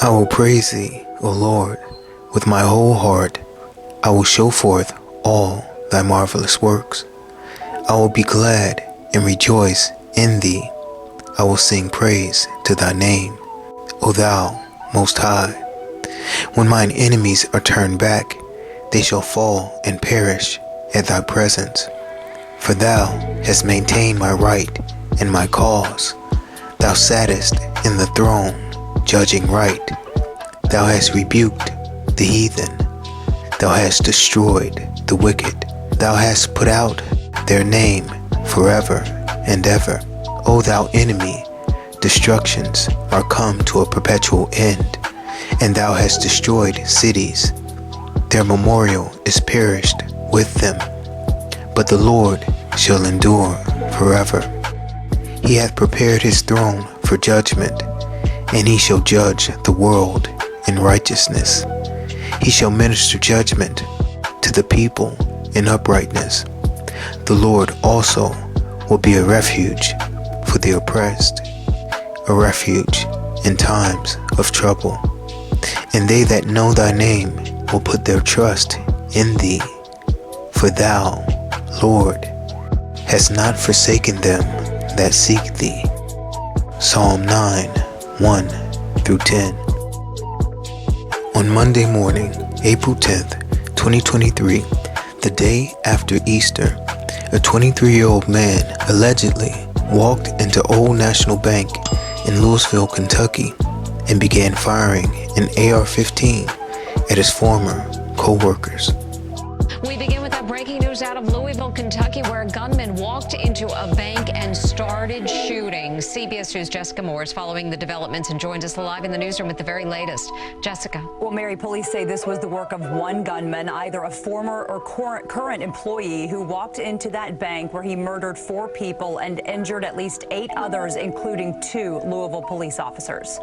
I will praise thee, O Lord, with my whole heart. I will show forth all thy marvelous works. I will be glad and rejoice in thee. I will sing praise to thy name, O thou most high. When mine enemies are turned back, they shall fall and perish at thy presence. For thou hast maintained my right and my cause. Thou sattest in the throne, judging right. Thou hast rebuked the heathen. Thou hast destroyed the wicked. Thou hast put out their name forever and ever. O thou enemy, destructions are come to a perpetual end, and thou hast destroyed cities. Their memorial is perished with them, but the Lord shall endure forever. He hath prepared his throne for judgment, and he shall judge the world in righteousness. He shall minister judgment to the people in uprightness. The Lord also will be a refuge for the oppressed, a refuge in times of trouble. And they that know thy name will put their trust in thee. For thou, Lord, hast not forsaken them that seek thee. Psalm 9, 1-10. On Monday morning, April 10th, 2023, the day after Easter, a 23-year-old man allegedly walked into Old National Bank in Louisville, Kentucky, and began firing an AR-15 at his former co-workers. We begin with that breaking news out of Louisville, Kentucky, where a gunman walked into a bank and started shooting. CBS News' Jessica Moore is following the developments and joins us live in the newsroom with the very latest. Jessica. Well, Mary, police say this was the work of one gunman, either a former or current employee, who walked into that bank where he murdered 4 people and injured at least 8 others, including 2 Louisville police officers.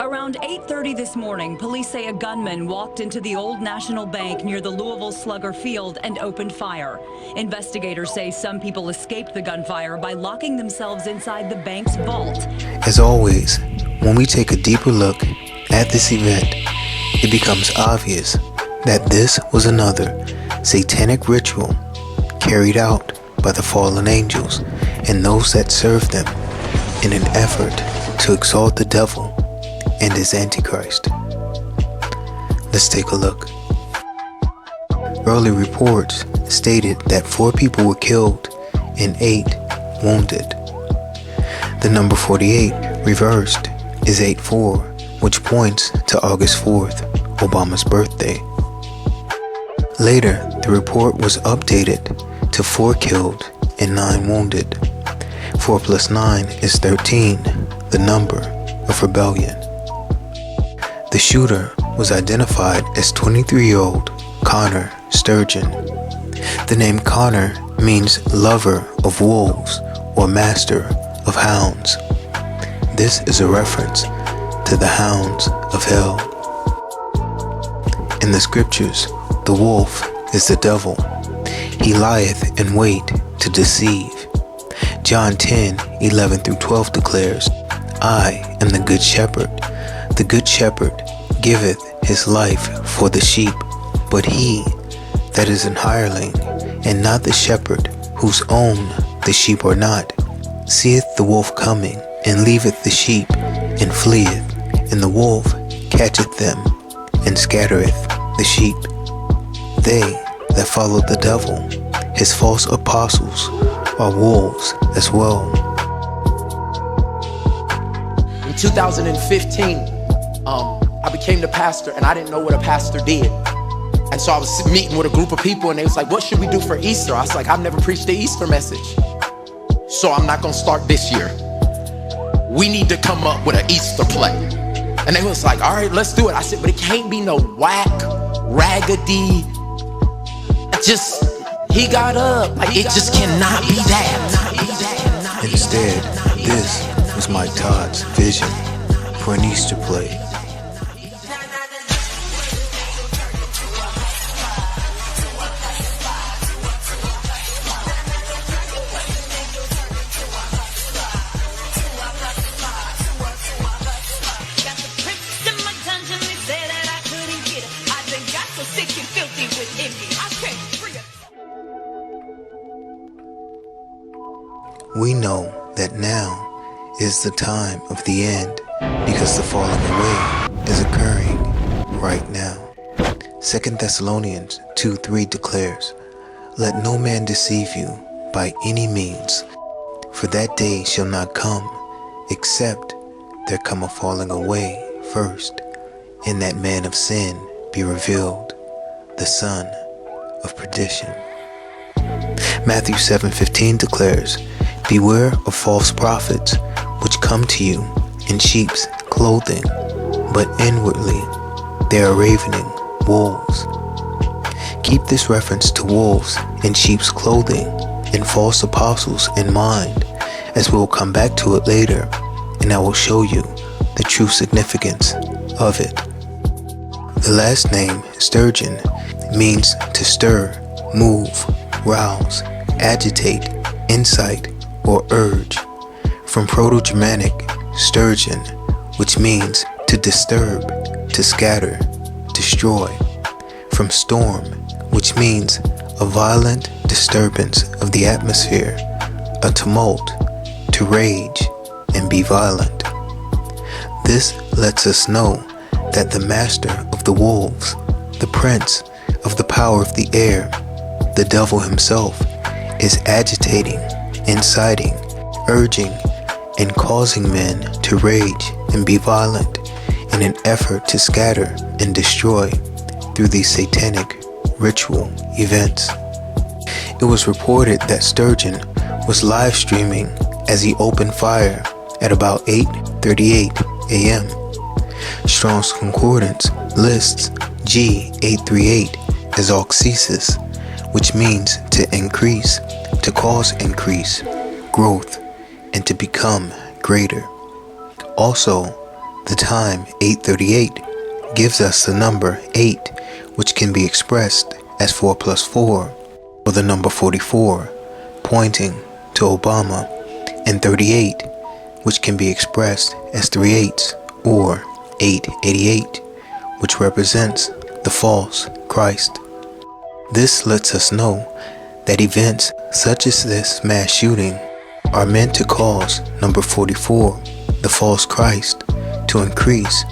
Around 8:30 this morning, police say a gunman walked into the Old National Bank near the Louisville Slugger Field and opened fire. Investigators say some people escaped the gunfire by locking themselves inside the bank's vault. As always, when we take a deeper look at this event, it becomes obvious that this was another satanic ritual carried out by the fallen angels and those that serve them in an effort to exalt the devil and his Antichrist. Let's take a look. Early reports stated that 4 people were killed and 8 wounded. The number 48 reversed is 8-4, which points to August 4th, Obama's birthday. Later, the report was updated to 4 killed and 9 wounded. 4 plus 9 is 13, the number of rebellion. The shooter was identified as 23-year-old Connor Sturgeon. The name Connor means lover of wolves or master of hounds. This is a reference to the hounds of hell. In the scriptures, the wolf is the devil. He lieth in wait to deceive. John 10:11-12 declares, I am the good shepherd. The good shepherd giveth his life for the sheep, but he that is an hireling, and not the shepherd, whose own the sheep are not, seeth the wolf coming, and leaveth the sheep, and fleeth, and the wolf catcheth them, and scattereth the sheep. They that follow the devil, his false apostles, are wolves as well. In 2015, I became the pastor, and I didn't know what a pastor did. And so I was meeting with a group of people, and they was like, what should we do for Easter? I was like, I've never preached the Easter message, so I'm not gonna start this year. We need to come up with an Easter play. And they was like, all right, let's do it. I said, but it can't be no whack, raggedy, he got up. Like, it just cannot be that. Instead, this was Mike Todd's vision for an Easter play. Got the pricks in my We know that now is the time of the end because the falling away is occurring right now. 2 Thessalonians 2:3 declares, "Let no man deceive you by any means, for that day shall not come, except there come a falling away first, and that man of sin be revealed, the son of perdition." Matthew 7:15 declares, "Beware of false prophets, which come to you in sheep's clothing, but inwardly they are ravening wolves." Keep this reference to wolves in sheep's clothing and false apostles in mind, as we will come back to it later, and I will show you the true significance of it. The last name, sturgeon, means to stir, move, rouse, agitate, incite, or urge, from Proto-Germanic sturgeon, which means to disturb, to scatter, destroy, from storm, which means a violent disturbance of the atmosphere, a tumult, to rage and be violent. This lets us know that the master of the wolves, the prince of the power of the air, the devil himself, is agitating, inciting, urging, and causing men to rage and be violent in an effort to scatter and destroy through these satanic ritual events. It was reported that Sturgeon was live streaming as he opened fire at about 8:38 a.m. Strong's Concordance lists G838 as auxesis, which means to increase, to cause increase, growth, and to become greater. Also, the time 8:38 gives us the number 8, which can be expressed as 4 plus 4, or the number 44, pointing to Obama, and 38, which can be expressed as 3 eighths, or 888, which represents the false Christ. This lets us know that events such as this mass shooting are meant to cause number 44, the false Christ, to increase,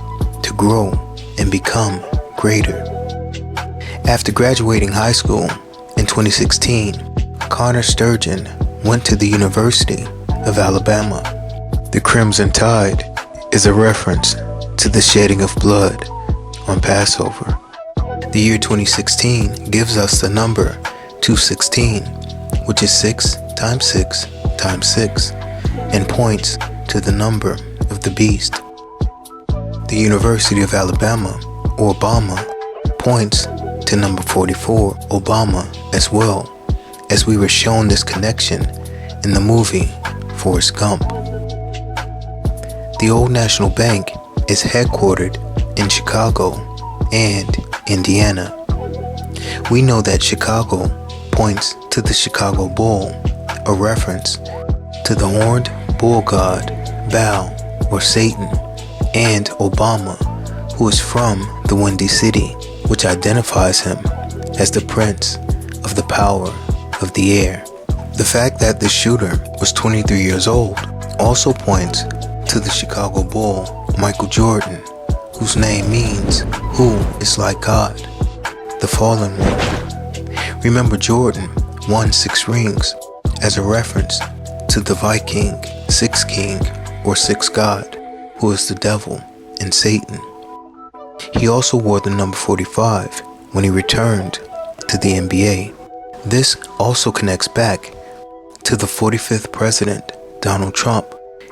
to grow, and become greater. After graduating high school in 2016, Connor Sturgeon went to the University of Alabama. The Crimson Tide is a reference to the shedding of blood on Passover. The year 2016 gives us the number 216, which is 6 times 6 times 6, and points to the number of the beast. The University of Alabama, or Obama, points to number 44, Obama, as well, as we were shown this connection in the movie Forrest Gump. The Old National Bank is headquartered in Chicago and Indiana. We know that Chicago points to the Chicago Bull, a reference to the horned bull god Baal or Satan, and Obama, who is from the Windy City, which identifies him as the prince of the power of the air. The fact that the shooter was 23 years old also points to the Chicago Bull, Michael Jordan, whose name means "who is like God," the fallen one. Remember, Jordan won 6 rings as a reference to the Viking, 6 king, or 6 god, who is the devil and Satan. He also wore the number 45 when he returned to the NBA. This also connects back to the 45th president, Donald Trump,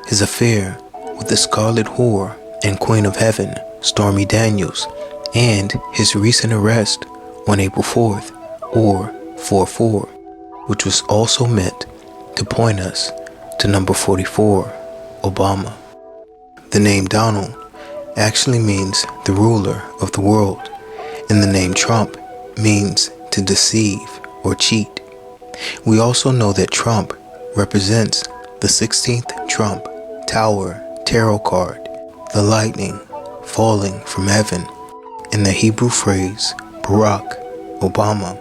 his affair with the Scarlet Whore and Queen of Heaven, Stormy Daniels, and his recent arrest on April 4th, or 4/4, which was also meant to point us to number 44, Obama. The name Donald actually means the ruler of the world, and the name Trump means to deceive or cheat. We also know that Trump represents the 16th Trump Tower tarot card, the lightning falling from heaven, and the Hebrew phrase Barak, Obama.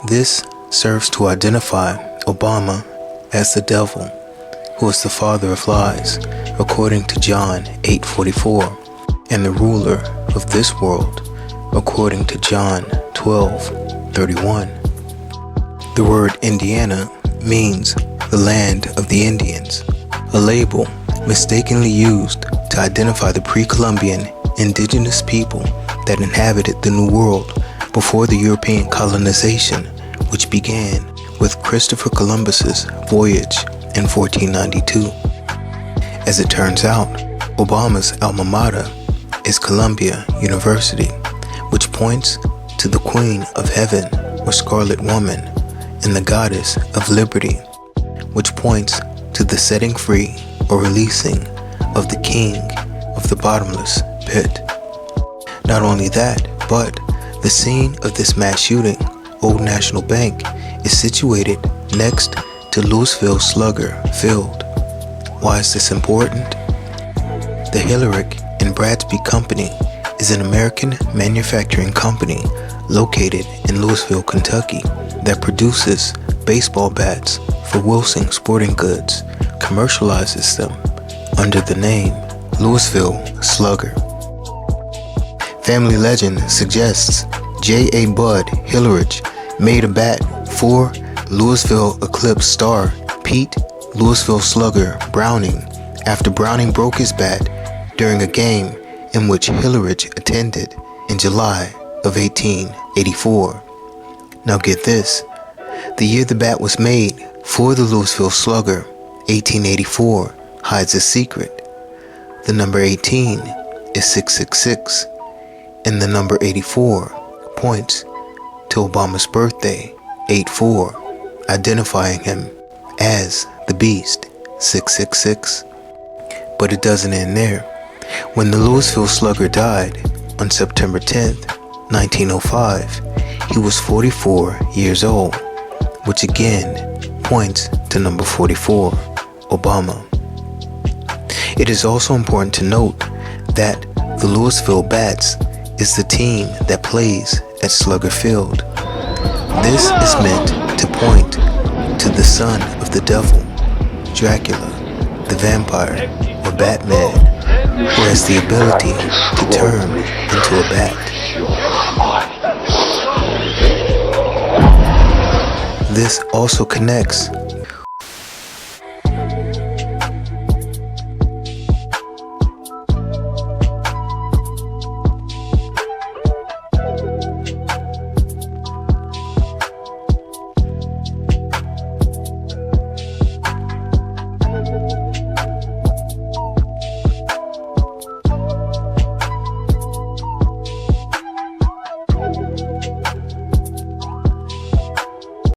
This serves to identify Obama as the devil, who is the father of lies, according to John 8:44, and the ruler of this world, according to John 12:31. The word Indiana means the land of the Indians, a label mistakenly used to identify the pre-Columbian indigenous people that inhabited the New World before the European colonization, which began with Christopher Columbus's voyage in 1492. As it turns out, Obama's alma mater is Columbia University, which points to the Queen of Heaven, or Scarlet Woman, and the Goddess of Liberty, which points to the setting free or releasing of the King of the bottomless pit. Not only that, but the scene of this mass shooting, Old National Bank, is situated next to Louisville Slugger Field. Why is this important? The Hillerich and Bradsby Company is an American manufacturing company located in Louisville, Kentucky, that produces baseball bats for Wilson Sporting Goods, commercializes them under the name Louisville Slugger. Family legend suggests J.A. Bud Hillerich made a bat for Louisville Eclipse star Pete Louisville Slugger Browning after Browning broke his bat during a game in which Hillerich attended in July of 1884. Now get this, the year the bat was made for the Louisville Slugger, 1884, hides a secret. The number 18 is 666, and the number 84 points to Obama's birthday, 8/4, identifying him as the Beast, 666. But it doesn't end there. When the Louisville Slugger died on September 10th, 1905, he was 44 years old, which again points to number 44, Obama. It is also important to note that the Louisville Bats is the team that plays at Slugger Field. This is meant to point to the son of the devil, Dracula, the vampire, or Batman, who has the ability to turn into a bat. This also connects